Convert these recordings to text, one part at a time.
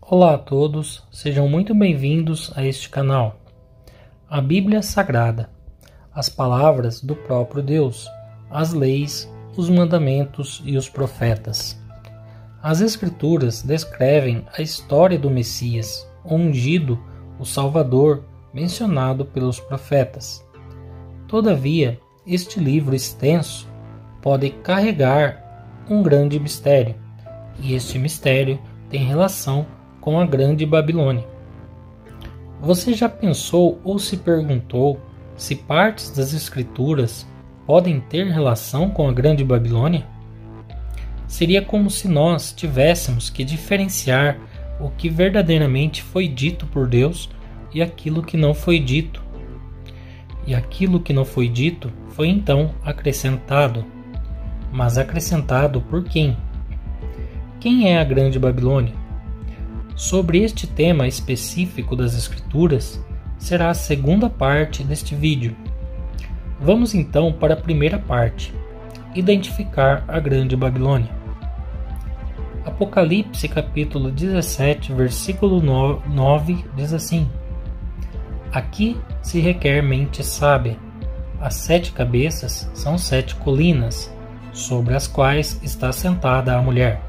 Olá a todos, sejam muito bem-vindos a este canal. A Bíblia Sagrada, as palavras do próprio Deus, as leis, os mandamentos e os profetas. As Escrituras descrevem a história do Messias, o ungido, o Salvador, mencionado pelos profetas. Todavia, este livro extenso pode carregar um grande mistério, e este mistério tem relação com a Grande Babilônia. Você já pensou ou se perguntou se partes das Escrituras podem ter relação com a Grande Babilônia? Seria como se nós tivéssemos que diferenciar o que verdadeiramente foi dito por Deus e aquilo que não foi dito. E aquilo que não foi dito foi então acrescentado. Mas acrescentado por quem? Quem é a Grande Babilônia? Sobre este tema específico das Escrituras, será a segunda parte deste vídeo. Vamos então para a primeira parte, identificar a Grande Babilônia. Apocalipse capítulo 17, versículo 9 diz assim: Aqui se requer mente sábia. As 7 cabeças são 7 colinas, sobre as quais está sentada a mulher.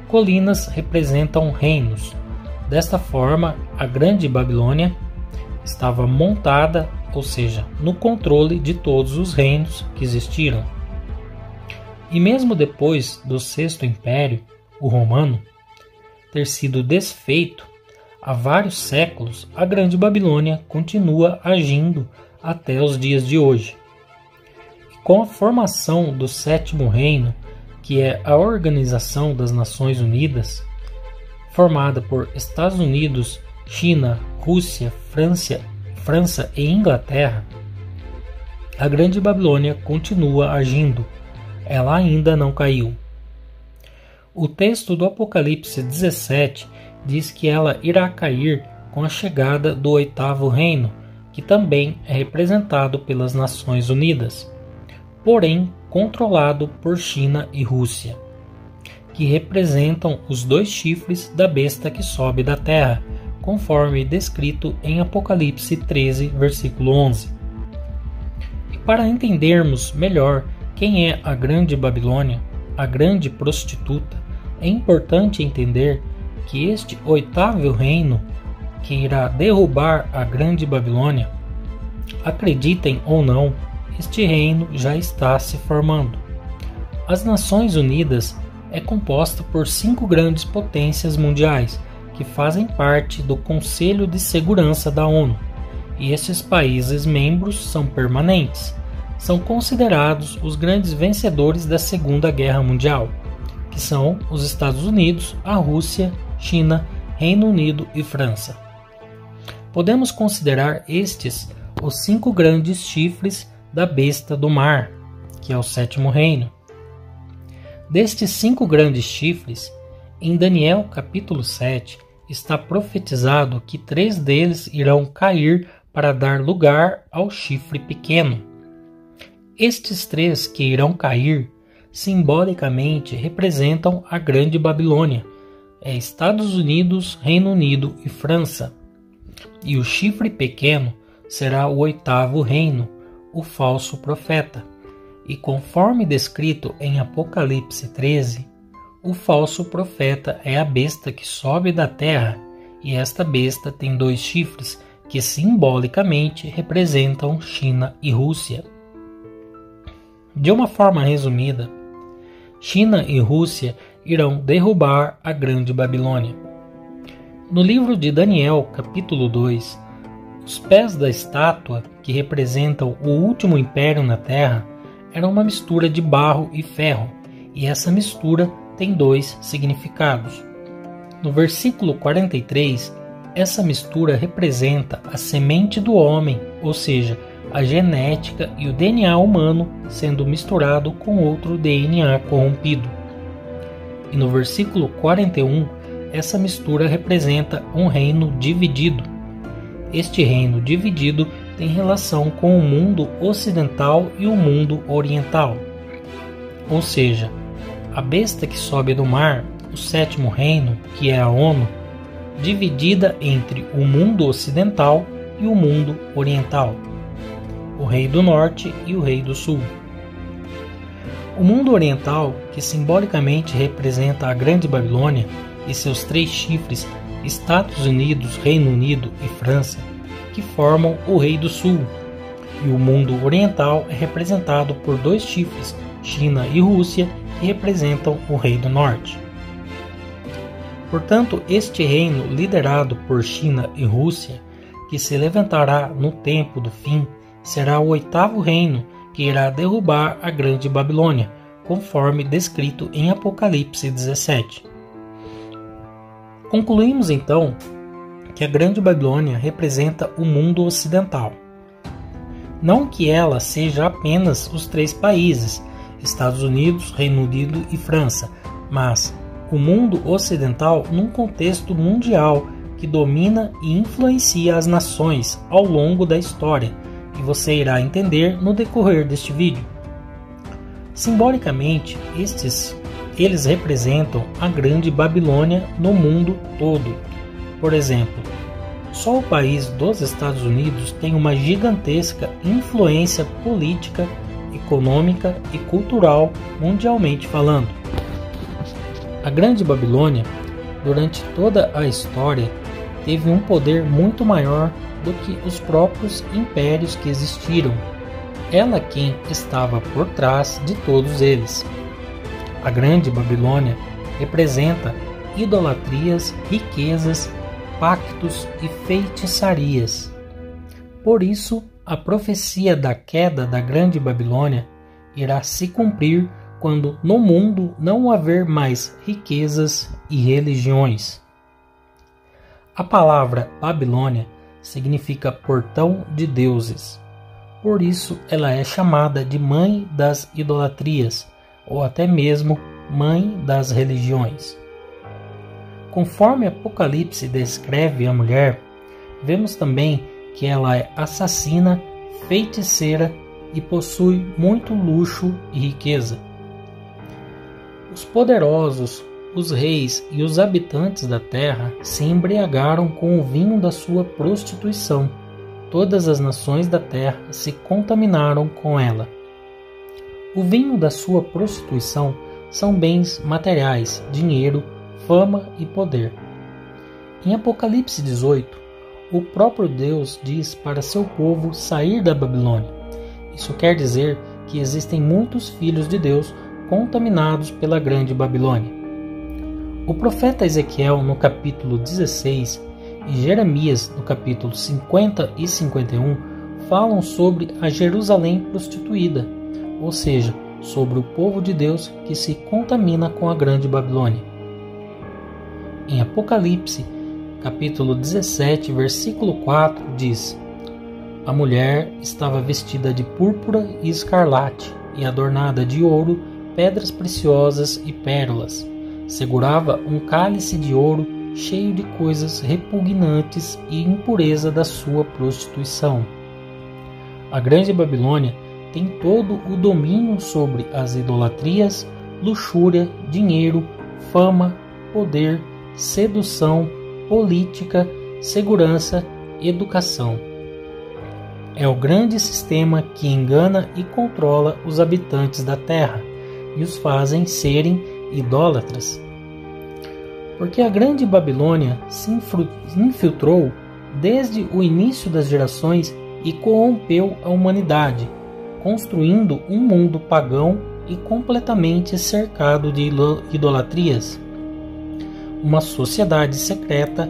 Colinas representam reinos. Desta forma, a Grande Babilônia estava montada, ou seja, no controle de todos os reinos que existiram. E mesmo depois do Sexto Império, o Romano, ter sido desfeito, há vários séculos, a Grande Babilônia continua agindo até os dias de hoje. E com a formação do Sétimo Reino, que é a Organização das Nações Unidas, formada por Estados Unidos, China, Rússia, França e Inglaterra, a Grande Babilônia continua agindo. Ela ainda não caiu. O texto do Apocalipse 17 diz que ela irá cair com a chegada do 8º reino, que também é representado pelas Nações Unidas, porém controlado por China e Rússia, que representam os 2 chifres da besta que sobe da terra, conforme descrito em Apocalipse 13, versículo 11. E para entendermos melhor quem é a Grande Babilônia, a grande prostituta, é importante entender que este 8º reino, que irá derrubar a Grande Babilônia, acreditem ou não, este reino já está se formando. As Nações Unidas é composta por 5 grandes potências mundiais que fazem parte do Conselho de Segurança da ONU, e esses países membros são permanentes. São considerados os grandes vencedores da Segunda Guerra Mundial, que são os Estados Unidos, a Rússia, China, Reino Unido e França. Podemos considerar estes os 5 grandes chifres da besta do mar, que é o 7º reino. Destes 5 grandes chifres, em Daniel capítulo 7, está profetizado que 3 deles irão cair para dar lugar ao chifre pequeno. Estes 3 que irão cair, simbolicamente representam a Grande Babilônia, Estados Unidos, Reino Unido e França. E o chifre pequeno será o 8º reino, o falso profeta. E conforme descrito em Apocalipse 13, o falso profeta é a besta que sobe da terra, e esta besta tem 2 chifres que simbolicamente representam China e Rússia. De uma forma resumida, China e Rússia irão derrubar a Grande Babilônia. No livro de Daniel, capítulo 2, os pés da estátua, que representam o último império na Terra, eram uma mistura de barro e ferro, e essa mistura tem 2 significados. No versículo 43, essa mistura representa a semente do homem, ou seja, a genética e o DNA humano sendo misturado com outro DNA corrompido. E no versículo 41, essa mistura representa um reino dividido. Este reino dividido tem relação com o mundo ocidental e o mundo oriental. Ou seja, a besta que sobe do mar o sétimo reino, que é a ONU, dividida entre o mundo ocidental e o mundo oriental, o Rei do Norte e o Rei do Sul. O mundo oriental, que simbolicamente representa a Grande Babilônia e seus 3 chifres, Estados Unidos, Reino Unido e França, que formam o Rei do Sul, e o mundo oriental é representado por 2 chifres, China e Rússia, que representam o Rei do Norte. Portanto, este reino, liderado por China e Rússia, que se levantará no tempo do fim, será o 8º reino que irá derrubar a Grande Babilônia, conforme descrito em Apocalipse 17. Concluímos então que a Grande Babilônia representa o mundo ocidental. Não que ela seja apenas os 3 países, Estados Unidos, Reino Unido e França, mas o mundo ocidental num contexto mundial que domina e influencia as nações ao longo da história, que você irá entender no decorrer deste vídeo. Simbolicamente, eles representam a Grande Babilônia no mundo todo. Por exemplo, só o país dos Estados Unidos tem uma gigantesca influência política, econômica e cultural mundialmente falando. A Grande Babilônia, durante toda a história, teve um poder muito maior do que os próprios impérios que existiram. Ela quem estava por trás de todos eles. A Grande Babilônia representa idolatrias, riquezas, pactos e feitiçarias. Por isso, a profecia da queda da Grande Babilônia irá se cumprir quando no mundo não haver mais riquezas e religiões. A palavra Babilônia significa portão de deuses. Por isso ela é chamada de mãe das idolatrias, ou até mesmo mãe das religiões. Conforme Apocalipse descreve a mulher, vemos também que ela é assassina, feiticeira e possui muito luxo e riqueza. Os poderosos, os reis e os habitantes da terra se embriagaram com o vinho da sua prostituição. Todas as nações da terra se contaminaram com ela. O vinho da sua prostituição são bens materiais, dinheiro, fama e poder. Em Apocalipse 18, o próprio Deus diz para seu povo sair da Babilônia. Isso quer dizer que existem muitos filhos de Deus contaminados pela Grande Babilônia. O profeta Ezequiel, no capítulo 16, e Jeremias, no capítulo 50 e 51, falam sobre a Jerusalém prostituída, ou seja, sobre o povo de Deus que se contamina com a Grande Babilônia. Em Apocalipse, capítulo 17, versículo 4, diz: A mulher estava vestida de púrpura e escarlate, e adornada de ouro, pedras preciosas e pérolas. Segurava um cálice de ouro cheio de coisas repugnantes e impureza da sua prostituição. A Grande Babilônia tem todo o domínio sobre as idolatrias, luxúria, dinheiro, fama, poder, sedução, política, segurança, educação. É o grande sistema que engana e controla os habitantes da terra e os fazem serem idólatras. Porque a Grande Babilônia se infiltrou desde o início das gerações e corrompeu a humanidade, construindo um mundo pagão e completamente cercado de idolatrias. Uma sociedade secreta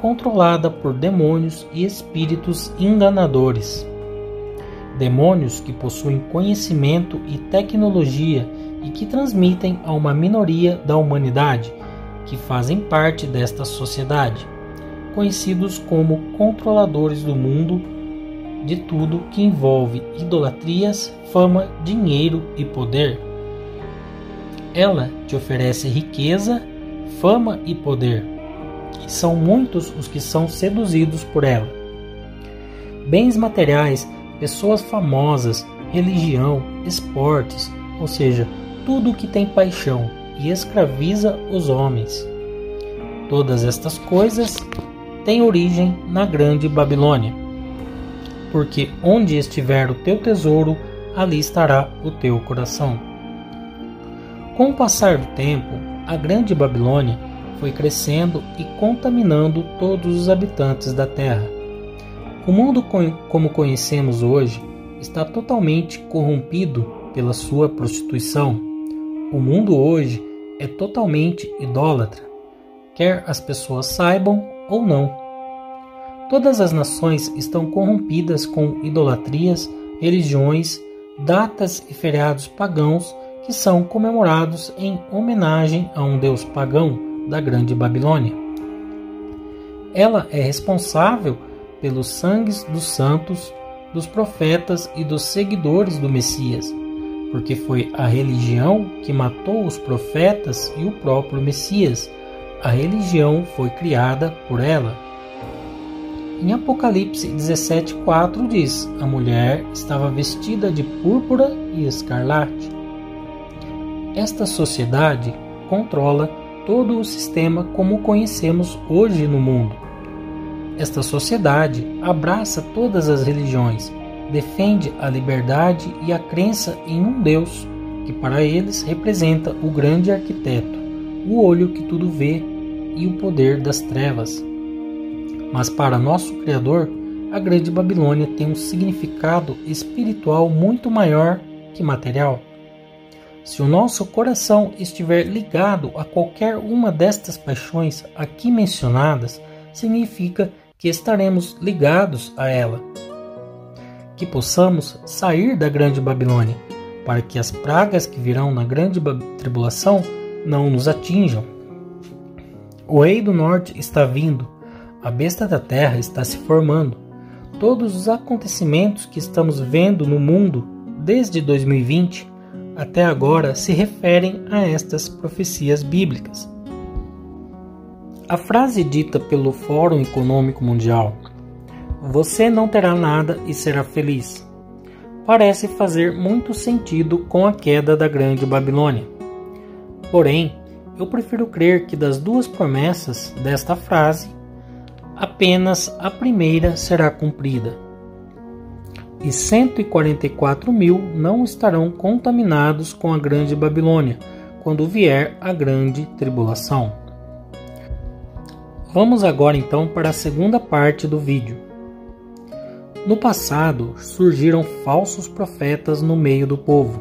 controlada por demônios e espíritos enganadores. Demônios que possuem conhecimento e tecnologia e que transmitem a uma minoria da humanidade que fazem parte desta sociedade, conhecidos como controladores do mundo, de tudo que envolve idolatrias, fama, dinheiro e poder. Ela te oferece riqueza, fama e poder, e são muitos os que são seduzidos por ela. Bens materiais, pessoas famosas, religião, esportes, ou seja, tudo o que tem paixão e escraviza os homens. Todas estas coisas têm origem na grande Babilônia, porque onde estiver o teu tesouro, ali estará o teu coração. Com o passar do tempo, a grande Babilônia foi crescendo e contaminando todos os habitantes da terra. O mundo como conhecemos hoje está totalmente corrompido pela sua prostituição. O mundo hoje é totalmente idólatra, quer as pessoas saibam ou não. Todas as nações estão corrompidas com idolatrias, religiões, datas e feriados pagãos que são comemorados em homenagem a um deus pagão da grande Babilônia. Ela é responsável pelos sangues dos santos, dos profetas e dos seguidores do Messias, porque foi a religião que matou os profetas e o próprio Messias. A religião foi criada por ela. Em Apocalipse 17:4 diz: a mulher estava vestida de púrpura e escarlate. Esta sociedade controla todo o sistema como conhecemos hoje no mundo. Esta sociedade abraça todas as religiões, defende a liberdade e a crença em um Deus, que para eles representa o grande arquiteto, o olho que tudo vê e o poder das trevas. Mas para nosso Criador, a grande Babilônia tem um significado espiritual muito maior que material. Se o nosso coração estiver ligado a qualquer uma destas paixões aqui mencionadas, significa que estaremos ligados a ela. Que possamos sair da grande Babilônia, para que as pragas que virão na grande tribulação não nos atinjam. O rei do norte está vindo, a besta da terra está se formando. Todos os acontecimentos que estamos vendo no mundo desde 2020 até agora se referem a estas profecias bíblicas. A frase dita pelo Fórum Econômico Mundial, "Você não terá nada e será feliz", parece fazer muito sentido com a queda da grande Babilônia. Porém, eu prefiro crer que das duas promessas desta frase, apenas a primeira será cumprida. E 144 mil não estarão contaminados com a grande Babilônia quando vier a grande tribulação. Vamos agora então para a segunda parte do vídeo. No passado surgiram falsos profetas no meio do povo,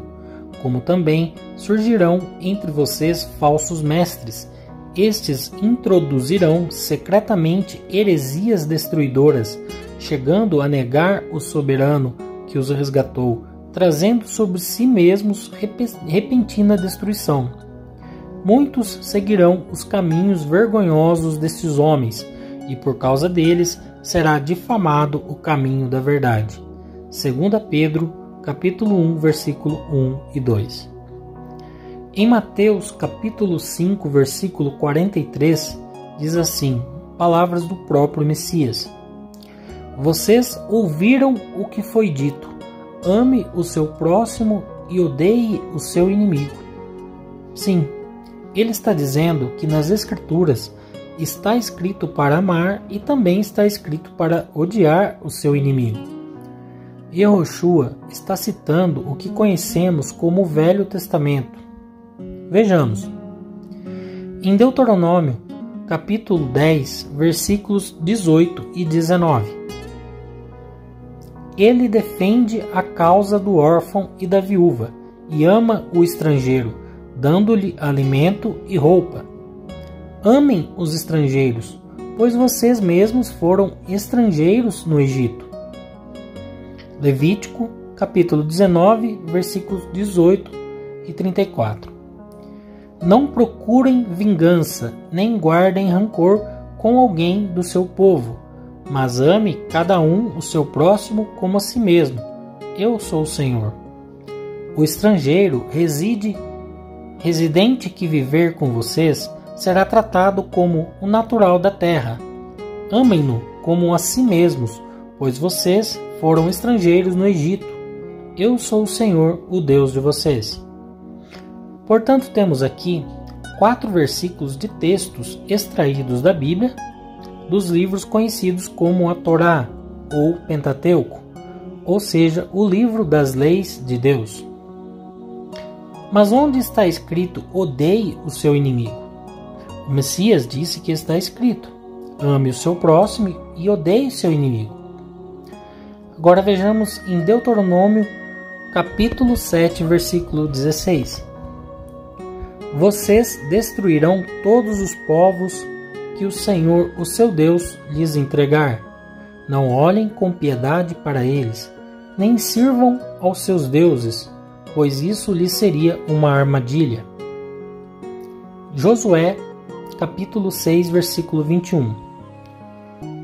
como também surgirão entre vocês falsos mestres. Estes introduzirão secretamente heresias destruidoras, chegando a negar o soberano que os resgatou, trazendo sobre si mesmos repentina destruição. Muitos seguirão os caminhos vergonhosos destes homens, e por causa deles será difamado o caminho da verdade. 2 Pedro, capítulo 1, versículo 1 e 2. Em Mateus, capítulo 5, versículo 43, diz assim, palavras do próprio Messias: "Vocês ouviram o que foi dito, ame o seu próximo e odeie o seu inimigo." Sim, ele está dizendo que nas Escrituras está escrito para amar e também está escrito para odiar o seu inimigo. Yahushua está citando o que conhecemos como o Velho Testamento. Vejamos. Em Deuteronômio, capítulo 10, versículos 18 e 19. Ele defende a causa do órfão e da viúva e ama o estrangeiro, dando-lhe alimento e roupa. Amem os estrangeiros, pois vocês mesmos foram estrangeiros no Egito. Levítico, capítulo 19, versículos 18 e 34. Não procurem vingança, nem guardem rancor com alguém do seu povo, mas ame cada um o seu próximo como a si mesmo. Eu sou o Senhor. O estrangeiro residente que viver com vocês será tratado como o natural da terra. Amem-no como a si mesmos, pois vocês foram estrangeiros no Egito. Eu sou o Senhor, o Deus de vocês. Portanto, temos aqui 4 versículos de textos extraídos da Bíblia, dos livros conhecidos como a Torá ou Pentateuco, ou seja, o livro das leis de Deus. Mas onde está escrito odeie o seu inimigo? O Messias disse que está escrito: ame o seu próximo e odeie o seu inimigo. Agora vejamos em Deuteronômio, capítulo 7, versículo 16. Vocês destruirão todos os povos que o Senhor, o seu Deus, lhes entregar. Não olhem com piedade para eles, nem sirvam aos seus deuses, pois isso lhes seria uma armadilha. Josué, capítulo 6, versículo 21.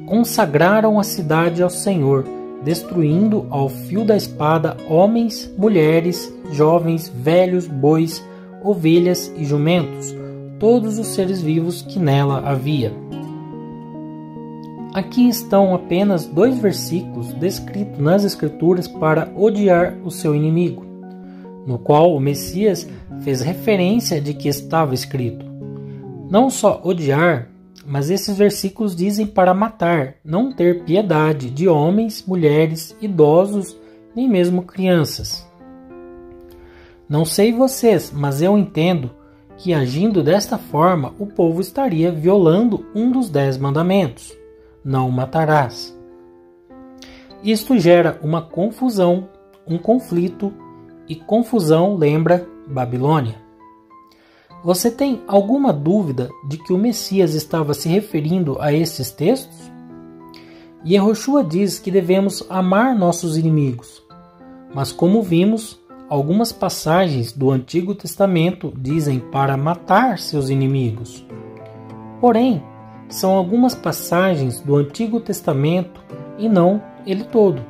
Consagraram a cidade ao Senhor, destruindo ao fio da espada homens, mulheres, jovens, velhos, bois, ovelhas e jumentos, todos os seres vivos que nela havia. Aqui estão apenas 2 versículos descritos nas Escrituras para odiar o seu inimigo, no qual o Messias fez referência de que estava escrito. Não só odiar, mas esses versículos dizem para matar, não ter piedade de homens, mulheres, idosos, nem mesmo crianças. Não sei vocês, mas eu entendo que agindo desta forma o povo estaria violando um dos 10 mandamentos: não matarás. Isto gera uma confusão, um conflito, e confusão lembra Babilônia. Você tem alguma dúvida de que o Messias estava se referindo a esses textos? Yehoshua diz que devemos amar nossos inimigos, mas como vimos, algumas passagens do Antigo Testamento dizem para matar seus inimigos. Porém, são algumas passagens do Antigo Testamento e não ele todo,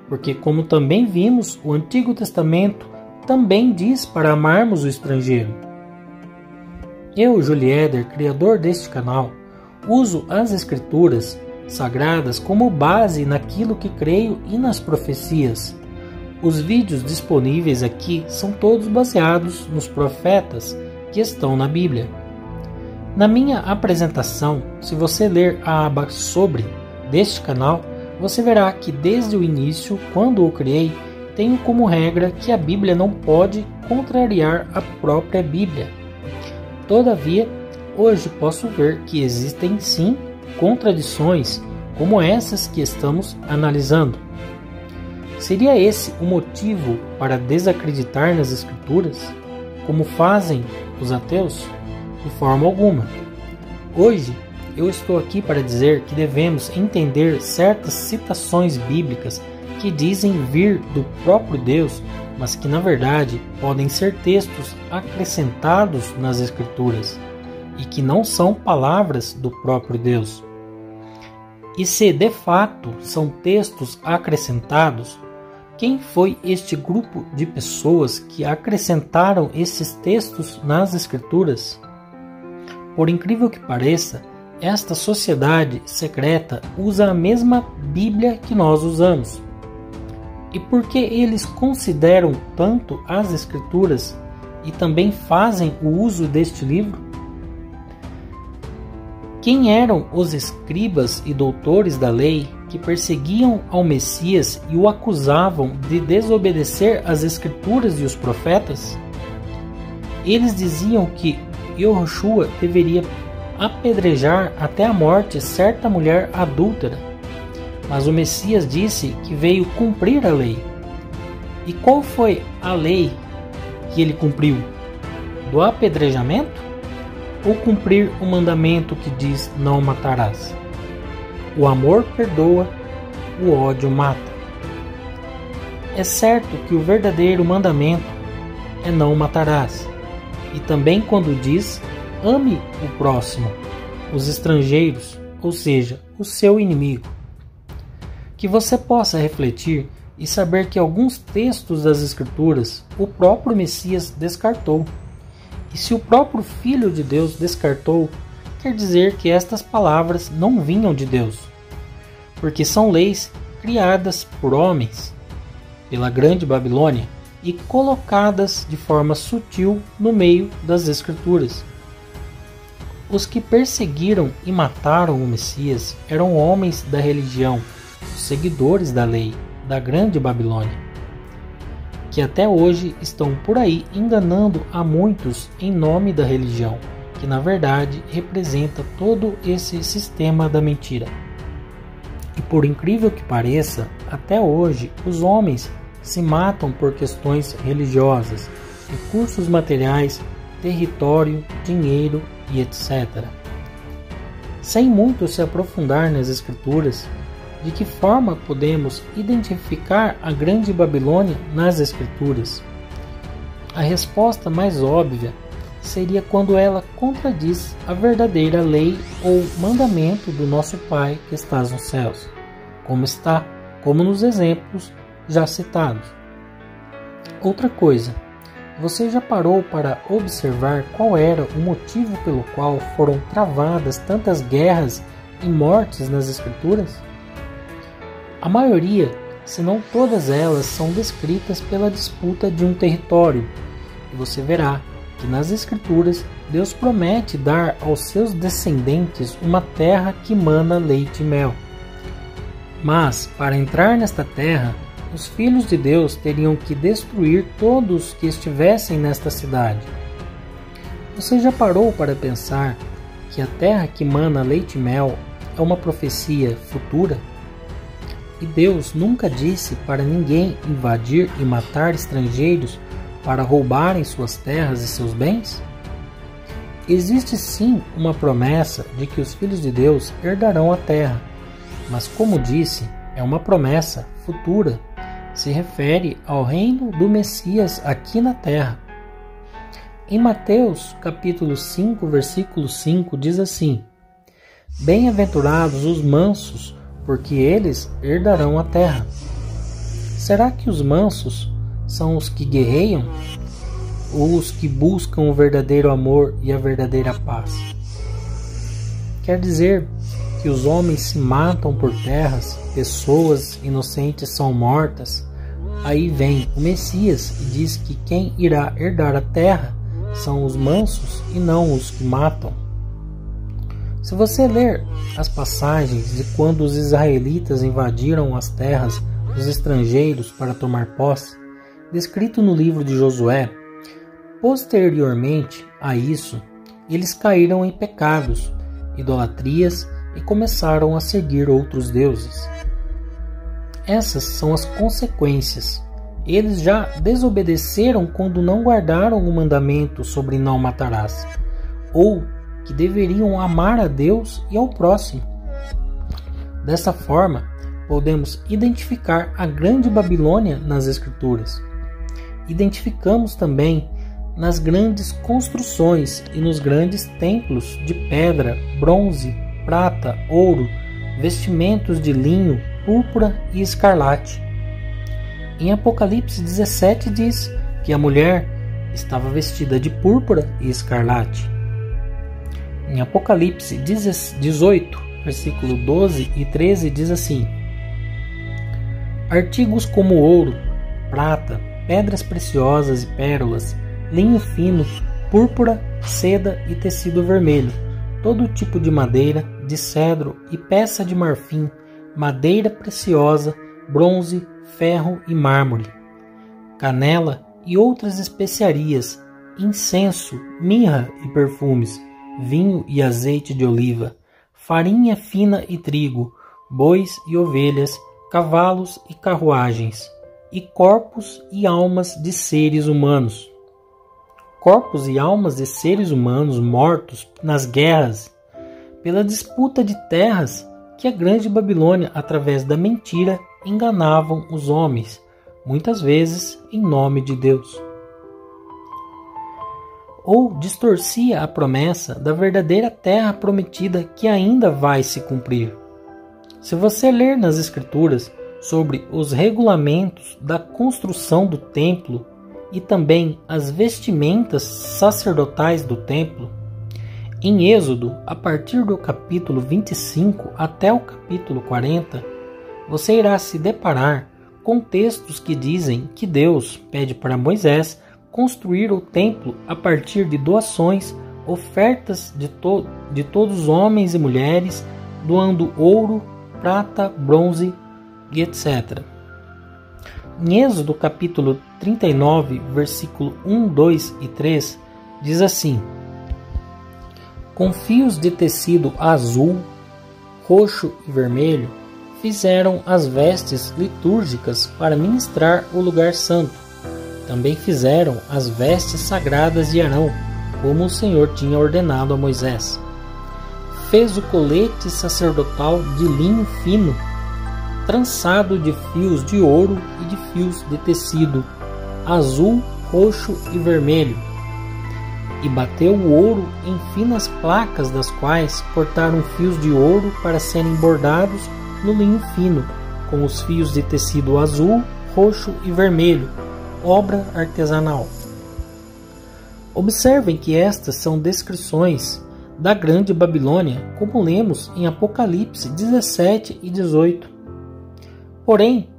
porque como também vimos, o Antigo Testamento também diz para amarmos o estrangeiro. Eu, Julieder, criador deste canal, uso as Escrituras sagradas como base naquilo que creio e nas profecias. Os vídeos disponíveis aqui são todos baseados nos profetas que estão na Bíblia. Na minha apresentação, se você ler a aba Sobre deste canal, você verá que desde o início, quando o criei, tenho como regra que a Bíblia não pode contrariar a própria Bíblia. Todavia, hoje posso ver que existem sim contradições como essas que estamos analisando. Seria esse o motivo para desacreditar nas Escrituras, como fazem os ateus? De forma alguma. Hoje, eu estou aqui para dizer que devemos entender certas citações bíblicas que dizem vir do próprio Deus, mas que na verdade podem ser textos acrescentados nas Escrituras e que não são palavras do próprio Deus. E se de fato são textos acrescentados, quem foi este grupo de pessoas que acrescentaram esses textos nas Escrituras? Por incrível que pareça, esta sociedade secreta usa a mesma Bíblia que nós usamos. E por que eles consideram tanto as Escrituras e também fazem o uso deste livro? Quem eram os escribas e doutores da lei que perseguiam ao Messias e o acusavam de desobedecer às Escrituras e os profetas? Eles diziam que Yehoshua deveria apedrejar até a morte certa mulher adúltera. Mas o Messias disse que veio cumprir a lei. E qual foi a lei que ele cumpriu? Do apedrejamento? Ou cumprir o mandamento que diz não matarás? O amor perdoa, o ódio mata. É certo que o verdadeiro mandamento é não matarás. E também quando diz ame o próximo, os estrangeiros, ou seja, o seu inimigo. Que você possa refletir e saber que alguns textos das Escrituras o próprio Messias descartou. E se o próprio Filho de Deus descartou, quer dizer que estas palavras não vinham de Deus, porque são leis criadas por homens, pela grande Babilônia, e colocadas de forma sutil no meio das Escrituras. Os que perseguiram e mataram o Messias eram homens da religião, os seguidores da lei, da grande Babilônia, que até hoje estão por aí enganando a muitos em nome da religião, que na verdade representa todo esse sistema da mentira. E por incrível que pareça, até hoje os homens se matam por questões religiosas, recursos materiais, território, dinheiro e etc. Sem muito se aprofundar nas escrituras, de que forma podemos identificar a grande Babilônia nas escrituras? A resposta mais óbvia seria quando ela contradiz a verdadeira lei ou mandamento do nosso Pai que estás nos céus, como nos exemplos já citados. Outra coisa, você já parou para observar qual era o motivo pelo qual foram travadas tantas guerras e mortes nas Escrituras? A maioria, se não todas elas, são descritas pela disputa de um território, e você verá que nas Escrituras Deus promete dar aos seus descendentes uma terra que mana leite e mel. Mas, para entrar nesta terra, os filhos de Deus teriam que destruir todos que estivessem nesta cidade. Você já parou para pensar que a terra que mana leite e mel é uma profecia futura? E Deus nunca disse para ninguém invadir e matar estrangeiros para roubarem suas terras e seus bens? Existe sim uma promessa de que os filhos de Deus herdarão a terra, mas como disse, é uma promessa futura. Se refere ao reino do Messias aqui na terra. Em Mateus capítulo 5, versículo 5 diz assim: Bem-aventurados os mansos, porque eles herdarão a terra. Será que os mansos são os que guerreiam? Ou os que buscam o verdadeiro amor e a verdadeira paz? Quer dizer que os homens se matam por terras, pessoas inocentes são mortas. Aí vem o Messias e diz que quem irá herdar a terra são os mansos e não os que matam. Se você ler as passagens de quando os israelitas invadiram as terras dos estrangeiros para tomar posse, descrito no livro de Josué, posteriormente a isso, eles caíram em pecados, idolatrias e começaram a seguir outros deuses. Essas são as consequências. Eles já desobedeceram quando não guardaram o mandamento sobre não matarás, ou que deveriam amar a Deus e ao próximo. Dessa forma, podemos identificar a grande Babilônia nas Escrituras. Identificamos também nas grandes construções e nos grandes templos de pedra, bronze, prata, ouro, vestimentos de linho, púrpura e escarlate. Em Apocalipse 17 diz que a mulher estava vestida de púrpura e escarlate. Em Apocalipse 18, versículo 12 e 13 diz assim: Artigos como ouro, prata, pedras preciosas e pérolas, linho fino, púrpura, seda e tecido vermelho, todo tipo de madeira, de cedro e peça de marfim, madeira preciosa, bronze, ferro e mármore, canela e outras especiarias, incenso, mirra e perfumes, vinho e azeite de oliva, farinha fina e trigo, bois e ovelhas, cavalos e carruagens, e corpos e almas de seres humanos. Corpos e almas de seres humanos mortos nas guerras, pela disputa de terras que a grande Babilônia, através da mentira, enganavam os homens, muitas vezes em nome de Deus. Ou distorcia a promessa da verdadeira terra prometida que ainda vai se cumprir. Se você ler nas Escrituras sobre os regulamentos da construção do templo e também as vestimentas sacerdotais do templo, em Êxodo, a partir do capítulo 25 até o capítulo 40, você irá se deparar com textos que dizem que Deus pede para Moisés construir o templo a partir de doações ofertas de todos os homens e mulheres, doando ouro, prata, bronze e etc. Em Êxodo capítulo 39, versículo 1, 2 e 3, diz assim: com fios de tecido azul, roxo e vermelho, fizeram as vestes litúrgicas para ministrar o lugar santo. Também fizeram as vestes sagradas de Arão, como o Senhor tinha ordenado a Moisés. Fez o colete sacerdotal de linho fino, trançado de fios de ouro e de fios de tecido azul, roxo e vermelho. E bateu o ouro em finas placas, das quais cortaram fios de ouro para serem bordados no linho fino, com os fios de tecido azul, roxo e vermelho, obra artesanal. Observem que estas são descrições da Grande Babilônia, como lemos em Apocalipse 17 e 18. Porém,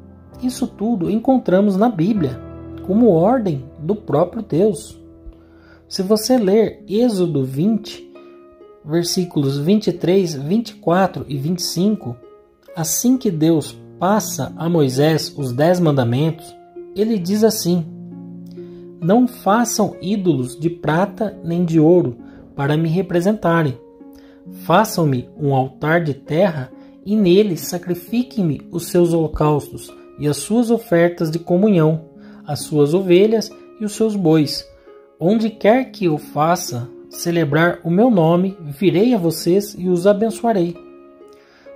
isso tudo encontramos na Bíblia, como ordem do próprio Deus. Se você ler Êxodo 20, versículos 23, 24 e 25, assim que Deus passa a Moisés os 10 mandamentos, ele diz assim: não façam ídolos de prata nem de ouro para me representarem. Façam-me um altar de terra e nele sacrifiquem-me os seus holocaustos e as suas ofertas de comunhão, as suas ovelhas e os seus bois. Onde quer que eu faça celebrar o meu nome, virei a vocês e os abençoarei.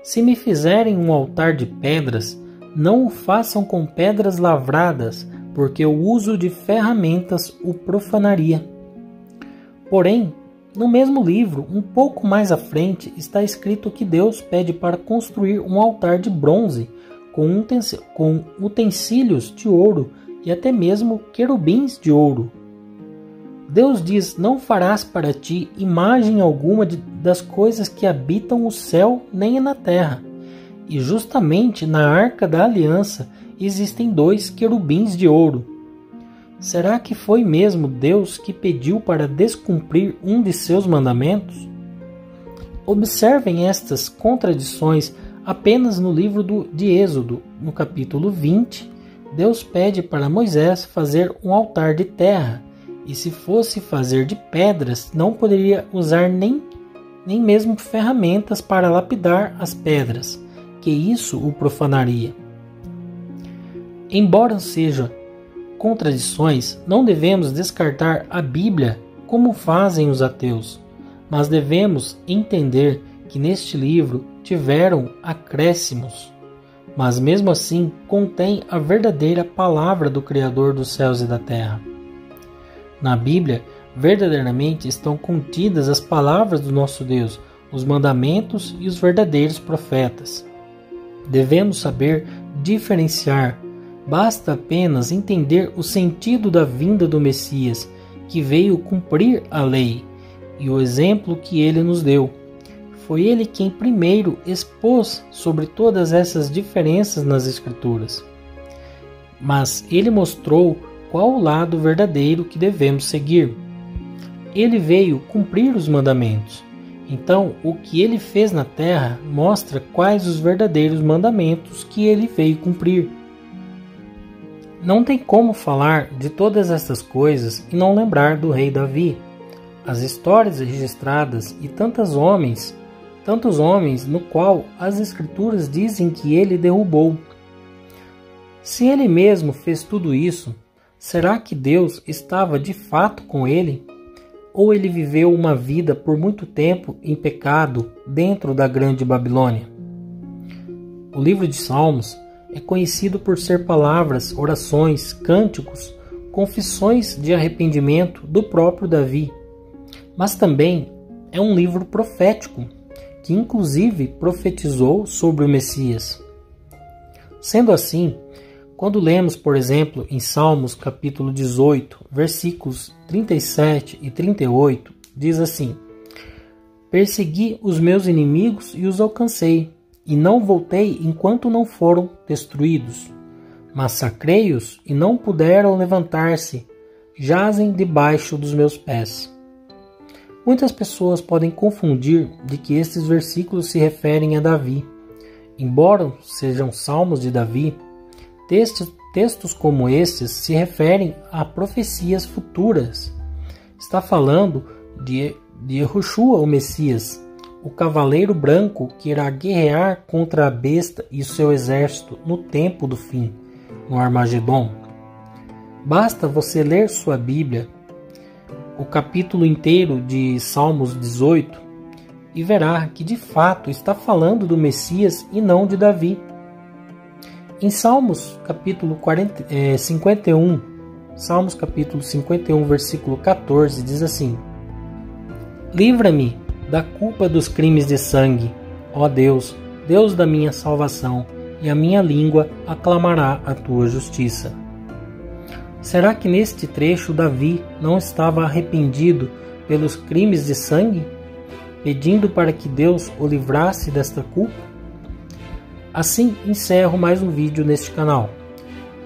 Se me fizerem um altar de pedras, não o façam com pedras lavradas, porque o uso de ferramentas o profanaria. Porém, no mesmo livro, um pouco mais à frente, está escrito que Deus pede para construir um altar de bronze com utensílios de ouro e até mesmo querubins de ouro. Deus diz: não farás para ti imagem alguma das coisas que habitam o céu nem na terra. E justamente na Arca da Aliança existem 2 querubins de ouro. Será que foi mesmo Deus que pediu para descumprir um de seus mandamentos? Observem estas contradições apenas no livro de Êxodo. No capítulo 20, Deus pede para Moisés fazer um altar de terra, e se fosse fazer de pedras, não poderia usar nem mesmo ferramentas para lapidar as pedras, que isso o profanaria. Embora sejam contradições, não devemos descartar a Bíblia como fazem os ateus, mas devemos entender que neste livro tiveram acréscimos, mas mesmo assim contém a verdadeira palavra do Criador dos céus e da terra. Na Bíblia, verdadeiramente estão contidas as palavras do nosso Deus, os mandamentos e os verdadeiros profetas. Devemos saber diferenciar. Basta apenas entender o sentido da vinda do Messias, que veio cumprir a lei, e o exemplo que ele nos deu. Foi ele quem primeiro expôs sobre todas essas diferenças nas Escrituras. Mas ele mostrou qual o lado verdadeiro que devemos seguir. Ele veio cumprir os mandamentos. Então, o que ele fez na terra mostra quais os verdadeiros mandamentos que ele veio cumprir. Não tem como falar de todas essas coisas e não lembrar do rei Davi. As histórias registradas e tantos homens no qual as Escrituras dizem que ele derrubou. Se ele mesmo fez tudo isso, será que Deus estava de fato com ele? Ou ele viveu uma vida por muito tempo em pecado dentro da Grande Babilônia? O livro de Salmos é conhecido por ser palavras, orações, cânticos, confissões de arrependimento do próprio Davi. Mas também é um livro profético, que inclusive profetizou sobre o Messias. Sendo assim, quando lemos, por exemplo, em Salmos capítulo 18, versículos 37 e 38, diz assim: persegui os meus inimigos e os alcancei, e não voltei enquanto não foram destruídos. Massacrei-os e não puderam levantar-se, jazem debaixo dos meus pés. Muitas pessoas podem confundir de que estes versículos se referem a Davi. Embora sejam salmos de Davi, textos como estes se referem a profecias futuras. Está falando de Yehoshua, o Messias, o cavaleiro branco que irá guerrear contra a besta e o seu exército no tempo do fim, no Armagedon. Basta você ler sua Bíblia, o capítulo inteiro de Salmos 18, e verá que de fato está falando do Messias e não de Davi. Em Salmos capítulo 51, Salmos capítulo 51, versículo 14, diz assim: Livra-me da culpa dos crimes de sangue, ó Deus, Deus da minha salvação, e a minha língua aclamará a tua justiça. Será que neste trecho Davi não estava arrependido pelos crimes de sangue, pedindo para que Deus o livrasse desta culpa? Assim encerro mais um vídeo neste canal.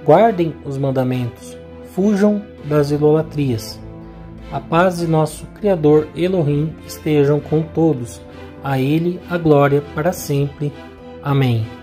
Guardem os mandamentos, fujam das idolatrias. A paz de nosso Criador Elohim estejam com todos. A Ele a glória para sempre. Amém.